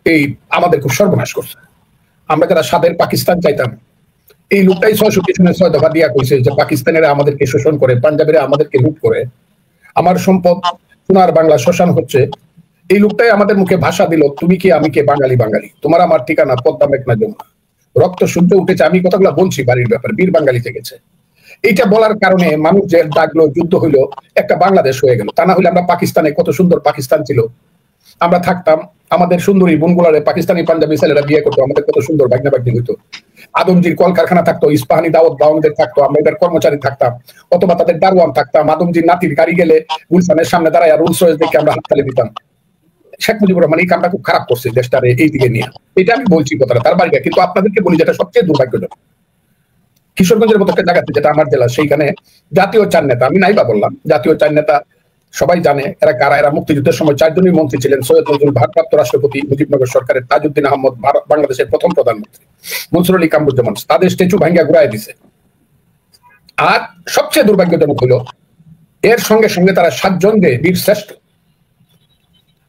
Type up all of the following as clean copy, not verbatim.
এই আমাদের খুব সর্বনাশ করছে। আমরা যারা স্বাধীন পাকিস্তান চাইতাম, এই লোকটাই 600 দফা দিয়া কইছে যে পাকিস্তানেরা আমাদেরকে শোষণ করে, পাঞ্জাবেরা আমাদেরকে লুট করে, আমার সম্পদ সোনার বাংলা শ্মশান হচ্ছে। এই লোকটাই আমাদের মুখে ভাষা দিল, তুমি কি আমি কে, বাঙালি বাঙালি, তোমার আমার ঠিকানা পদ্মা মেঘনা যমুনা, রক্ত সূর্য উঠেছে। আমি কথাগুলো বলছি বাড়ির ব্যাপার, বীর বাঙালি থেকেছে। এইটা বলার কারণে মানুষ যে ডাকলো, যুদ্ধ হইলো, একটা বাংলাদেশ হয়ে গেল। তা না হলে আমরা পাকিস্তানে, কত সুন্দর পাকিস্তান ছিল, আমরা থাকতাম, আমাদের সুন্দরী বোনগুলারে পাকিস্তানি পাঞ্জাবি ছেলেরা বিয়ে করতো, আমাদের কত সুন্দর বাগনা বাগনি হইতো, আদমজির কলকারখানা থাকতো, ইস্পাহানি দাওয়াত বাউন্ডের থাকতো, আমরা এদের কর্মচারী থাকতাম, অথবা তাদের দারোয়ান থাকতাম। আদমজির নাতির গাড়ি গেলে গুলশানের সামনে দাঁড়ায় রোলস রয়েস দেখে আমরা হাততালি দিতাম। শেখ মুজিবুর রহমান এই কামটা খুব খারাপ করছে দেশটারে এই দিকে নিয়ে, এটা আমি বলছি কথাটা তার বাড়িটা। কিন্তু আপনাদেরকে বলি যেটা সবচেয়ে দুর্ভাগ্যজনক, কিশোরগঞ্জের মতো একটা জায়গাতে, যেটা আমার জেলা, সেইখানে জাতীয় চার নেতা, আমি নাইবা বললাম, জাতীয় চার নেতা সবাই জানে এরা কারা। এরা মুক্তিযুদ্ধের সময় 4 জনই মন্ত্রী ছিলেন। সৈয়দ নজরুল, ভারপ্রাপ্ত রাষ্ট্রপতি মুজিবনগর সরকারের তাজউদ্দিন আহমদ, বাংলাদেশের প্রথম প্রধানমন্ত্রী মনসুর আলী কামরুজ্জামান, তাদের স্ট্যাচু ভাঙ্গা ঘুরাই দিছে। আর সবচেয়ে দুর্ভাগ্যজনক হলো এর সঙ্গে সঙ্গে তারা 7 জনকে বীর শ্রেষ্ঠ,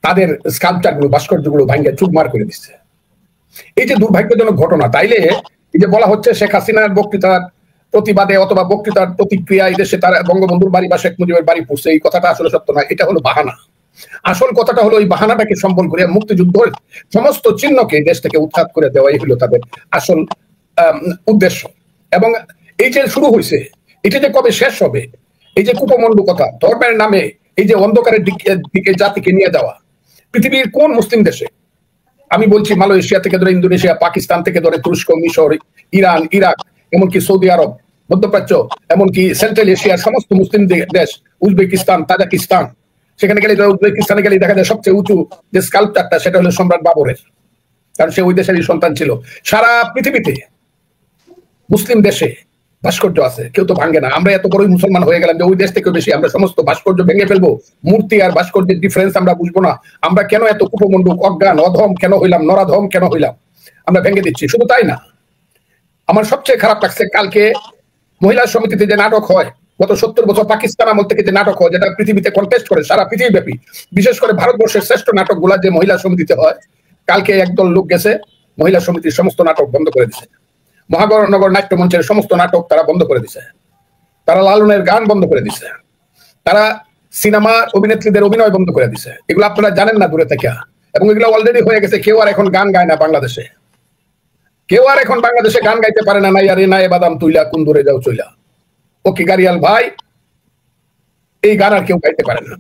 তাদের স্কাল্পচার গুলো, ভাস্কর্য গুলো ভাঙ্গা চুরমার করে দিচ্ছে। এই যে দুর্ভাগ্যজনক ঘটনা, তাইলে এই যে বলা হচ্ছে শেখ হাসিনার বক্তৃতার প্রতিবাদে অথবা বক্তৃতার প্রতিক্রিয়া এই দেশে তার বঙ্গবন্ধুর বাড়ি বা শেখ মুজিবের বাড়ি পড়ছে, এই কথাটা আসলে সত্য নয়, এটা হলো বাহানা। আসল কথাটা হলো এই বাহানাটাকে সম্বল করে মুক্তিযুদ্ধের সমস্ত চিহ্নকে দেশ থেকে উৎখাত করে দেওয়াই হলো তাদের আসল উদ্দেশ্য। এবং এই যে শুরু হয়েছে, এটা যে কবে শেষ হবে, এই যে কুপমন্ডু কথা, ধর্মের নামে এই যে অন্ধকারের দিকে জাতিকে নিয়ে যাওয়া, পৃথিবীর কোন মুসলিম দেশে, আমি বলছি মালয়েশিয়া থেকে ধরে ইন্দোনেশিয়া, পাকিস্তান থেকে ধরে তুরস্ক, মিশর, ইরান, ইরাক, এমনকি সৌদি আরব, মধ্যপ্রাচ্য, এমনকি সেন্ট্রাল এশিয়ার সমস্ত মুসলিম দেশ, উজবেকিস্তান, তাজিকিস্তান, সেখানে গেলে, উজবেকিস্তানে গেলে দেখা যায় সবচেয়ে উঁচু যে স্কাল্পচারটা সেটা হলো সম্রাট বাবরের, কারণ সে ওই দেশেরই সন্তান ছিল। সারা পৃথিবীতে মুসলিম দেশে ভাস্কর্য আছে, কেউ তো ভাঙে না। আমরা এত বড়ই মুসলমান হয়ে গেলাম যে ওই দেশ থেকে বেশি আমরা সমস্ত ভাস্কর্য ভেঙে ফেলবো, মূর্তি আর ভাস্কর্যের ডিফারেন্স আমরা বুঝবো না। আমরা কেন এত কুপমণ্ডুক, অজ্ঞান, অধম কেন হইলাম, নরাধম কেন হইলাম, আমরা ভেঙে দিচ্ছি। শুধু তাই না, আমার সবচেয়ে খারাপ লাগছে কালকে মহিলা সমিতিতে যে নাটক হয়, গত 70 বছর পাকিস্তান আমল থেকে যে নাটক হয়, যেটা পৃথিবীতে কন্টেস্ট করে সারা পৃথিবীব্যাপী, বিশেষ করে ভারতবর্ষের শ্রেষ্ঠ নাটকগুলা যে মহিলা সমিতিতে হয়, কালকে একদল লোক গেছে মহিলা সমিতির সমস্ত নাটক বন্ধ করে দিছে। মহানগর নাট্যমঞ্চের সমস্ত নাটক তারা বন্ধ করে দিছে, তারা লালনের গান বন্ধ করে দিছে, তারা সিনেমা অভিনেত্রীদের অভিনয় বন্ধ করে দিছে। এগুলো আপনারা জানেন না দূরে থেকে, এবং এগুলো অলরেডি হয়ে গেছে। কেউ আর এখন গান গায় না বাংলাদেশে, কেউ আর এখন বাংলাদেশে গান গাইতে পারে না। নাই আরে নাই বাদাম তুইলা কোন দূরে যাও চইলা, ও কি গাড়িয়াল ভাই, এই গান আর কেউ গাইতে পারে না।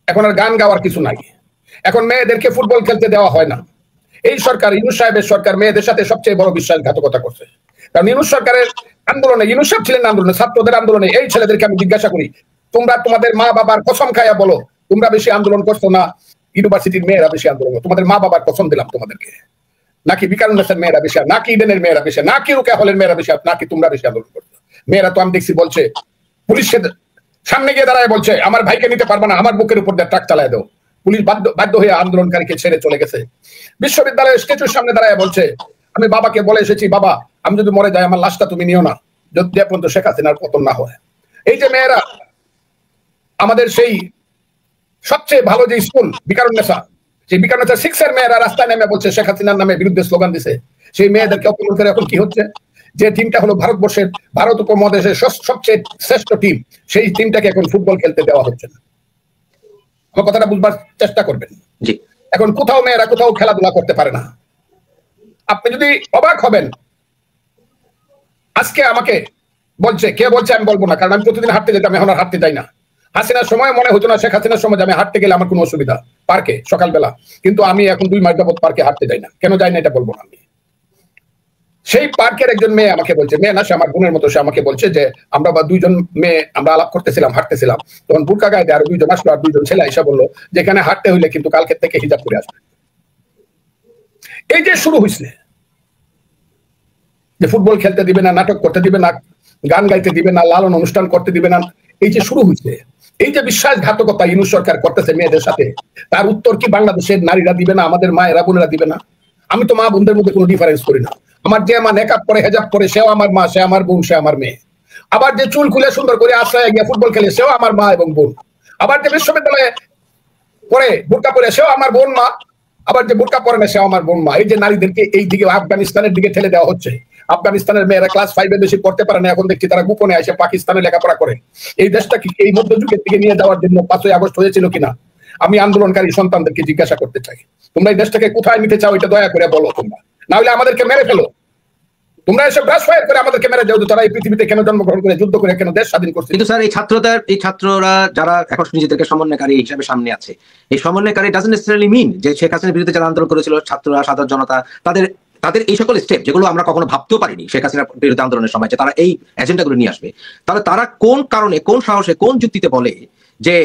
এখন আর গান গাওয়ার কিছু নাই। এখন মেয়েদেরকে ফুটবল খেলতে দেওয়া হয় না। এই সরকার, ইউনূস সাহেবের সরকার, মেয়েদের সাথে সবচেয়ে বড় বিশ্বাসঘাতকতা করছে। কারণ ইউনূস সরকারের আন্দোলনে, ইউনূস সাহেব ছিলেন আন্দোলনে, ছাত্রদের আন্দোলনে, এই ছেলেদেরকে আমি জিজ্ঞাসা করি, তোমরা তোমাদের মা বাবার কসম খাইয়া বলো তোমরা বেশি আন্দোলন করছো না ইউনিভার্সিটির মেয়েরা বেশি আন্দোলন? তোমাদের মা বাবার কসম দিলাম তোমাদেরকে, নাকি বিকারুন্নেসার মেয়েরা বেশি, নাকি ইডেনের মেয়েরা বেশি, নাকি রুকেয়া হলের মেয়েরা বেশি, নাকি তোমরা বেশি আন্দোলন করছো? মেয়েরা তো আমি দেখছি বলছে, পুলিশের সামনে গিয়ে দাঁড়ায় বলছে আমার ভাইকে নিতে পারবে না, আমার বুকের উপর দিয়ে ট্রাক চালায় দাও। পুলিশ বাধ্য হয়ে আন্দোলনকারীকে ছেড়ে চলে গেছে। বিশ্ববিদ্যালয়ের স্ট্যাচুর সামনে দাঁড়ায় বলছে আমি বাবাকে বলে এসেছি, বাবা আমি যদি মরে যাই আমার লাশটা তুমি নিও না, যদি পর্যন্ত শেখ হাসিনার পতন না হয়। এই যে মেয়েরা, আমাদের সেই সবচেয়ে ভালো যে স্কুল বিকারুন্নেসা, সেই বিকারুন্নেসা 6 এর মেয়েরা রাস্তায় নেমে বলছে শেখ হাসিনার নামে বিরুদ্ধে স্লোগান দিছে। সেই মেয়েদেরকে অপমান করে এখন কি হচ্ছে, যে টিমটা হলো ভারতবর্ষের, ভারত উপমহাদেশের সবচেয়ে শ্রেষ্ঠ টিম, সেই টিমটাকে এখন ফুটবল খেলতে দেওয়া হচ্ছে না। আমার কথাটা বুঝবার চেষ্টা করবেন। এখন কোথাও মেয়েরা কোথাও খেলাধুলা করতে পারে না। আপনি যদি অবাক হবেন, আজকে আমাকে বলছে, কে বলছে আমি বলবো না, কারণ আমি প্রতিদিন হাঁটতে যেতাম, এখন আর হাঁটতে যাই না। হাসিনার সময় মনে হতো না, শেখ হাসিনার সময় আমি হাঁটতে গেলে আমার কোনো অসুবিধা, পার্কে সকালবেলা, কিন্তু আমি এখন 2 মাস যাবত পার্কে হাঁটতে যাই না। কেন যাই না এটা বলবো না আমি। সেই পার্কের একজন মেয়ে আমাকে বলছে, মেয়ে না সে আমার বোনের মতো, সে আমাকে বলছে যে আমরা 2 জন মেয়ে আমরা আলাপ করতেছিলাম, হাঁটতেছিলাম, তখন বুরকা গায়ে দিয়ে আরো 2 জন আসলো, আর 2 জন ছেলে এসে বললো যেখানে হাঁটতে হইলে কিন্তু কালকে থেকে হিজাব করে আসবে। এই যে শুরু হয়েছে, যে ফুটবল খেলতে দিবে না, নাটক করতে দিবে না, গান গাইতে দিবে না, লালন অনুষ্ঠান করতে দিবে না, এই যে শুরু হয়েছে, এই যে বিশ্বাসঘাতকতা ইউনূস সরকার করতেছে মেয়েদের সাথে, তার উত্তর কি বাংলাদেশের নারীরা দিবে না, আমাদের মায়েরা বোনেরা দিবে না? আমি তো মা বোনদের মধ্যে কোনো ডিফারেন্স করি না। আমার যে মা নেকাব পরে, হেজাব পরে, সেও আমার মা, সে আমার বোন, সে আমার মেয়ে। আবার যে চুল খুলে সুন্দর করে আশ্রয় গিয়ে ফুটবল খেলে, সেও আমার মা এবং বোন। আবার যে বিশ্ববিদ্যালয়ে পরে বোরকা পরে, সেও আমার বোন, মা, আবার যে বোরকা পরে না সে আমার বোন মা। এই যে নারীদেরকে এই দিকে আফগানিস্তানের দিকে ঠেলে দেওয়া হচ্ছে, আফগানিস্তানের মেয়েরা ক্লাস 5 বেশি পড়তে পারে না, এখন দেখছি তারা গোপনে এসে পাকিস্তানে লেখাপড়া করে। এই দেশটা কি এই মধ্যযুগের দিকে নিয়ে যাওয়ার জন্য 5ই আগস্ট হয়েছিল কিনা আমি আন্দোলনকারী সন্তানদেরকে জিজ্ঞাসা করতে চাই। তোমরা এই দেশটাকে কোথায় নিতে চাও এটা দয়া করে বলো তোমরা, না হলে আমাদেরকে মেরে ফেলো। তোমরা এসে ব্রাশ ফায়ার করে আমাদেরকে মেরে যাও, তারা এই পৃথিবীতে কেন জন্মগ্রহণ করে যুদ্ধ করে কেন দেশ স্বাধীন করছে। কিন্তু স্যার এই ছাত্ররা যারা এখন নিজেদেরকে সমন্বয়কারী হিসেবে সামনে আছে, এই সমন্বয়কারী ডাজন্ট নেসেসারিলি মিন যে শেখ হাসিনার বিরুদ্ধে যারা আন্দোলন করেছিল ছাত্ররা, সাধারণ জনতা, তাদের এই সকল স্টেপ যেগুলো আমরা কখনো ভাবতেও পারিনি শেখ হাসিনার বিরুদ্ধে আন্দোলনের সময় যে তারা এই এজেন্ডাগুলো নিয়ে আসবে, তাহলে তারা কোন কারণে, কোন সাহসে, কোন যুক্তিতে বলে যে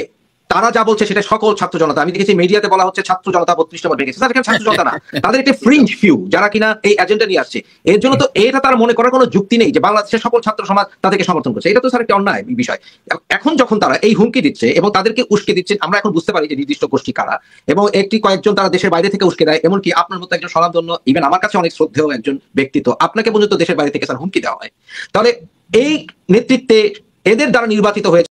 তারা যা বলছে সেটা সকল ছাত্র জনতা? আমি দেখেছি মিডিয়াতে বলা হচ্ছে ছাত্র জনতা 32 নম্বর ভেঙেছে। স্যার, ছাত্র জনতা না, তাদের একটা ফ্রিঞ্জ ফিউ যারা কিনা এই এজেন্ডা নিয়ে আসছে। এর জন্য তো এটা তারা মনে করার কোনো যুক্তি নেই যে বাংলাদেশের সকল ছাত্র সমাজ তাদেরকে সমর্থন করছে। এটা তো স্যার একটা অন্যায় বিষয়। এখন যখন তারা এই হুমকি দিচ্ছে এবং তাদেরকে উস্কে দিচ্ছে, আমরা এখন বুঝতে পারি যে নির্দিষ্ট গোষ্ঠী কারা, এবং কয়েকজন তারা দেশের বাইরে থেকে উস্কে দেয়। এমনকি আপনার মতো একজন স্বনামধন্য, ইভেন আমার কাছে অনেক শ্রদ্ধেয় একজন ব্যক্তিত্ব, আপনাকে পর্যন্ত দেশের বাইরে থেকে স্যার হুমকি দেওয়া হয়। তাহলে এই নেতৃত্বে এদের দ্বারা নির্বাচিত হয়েছে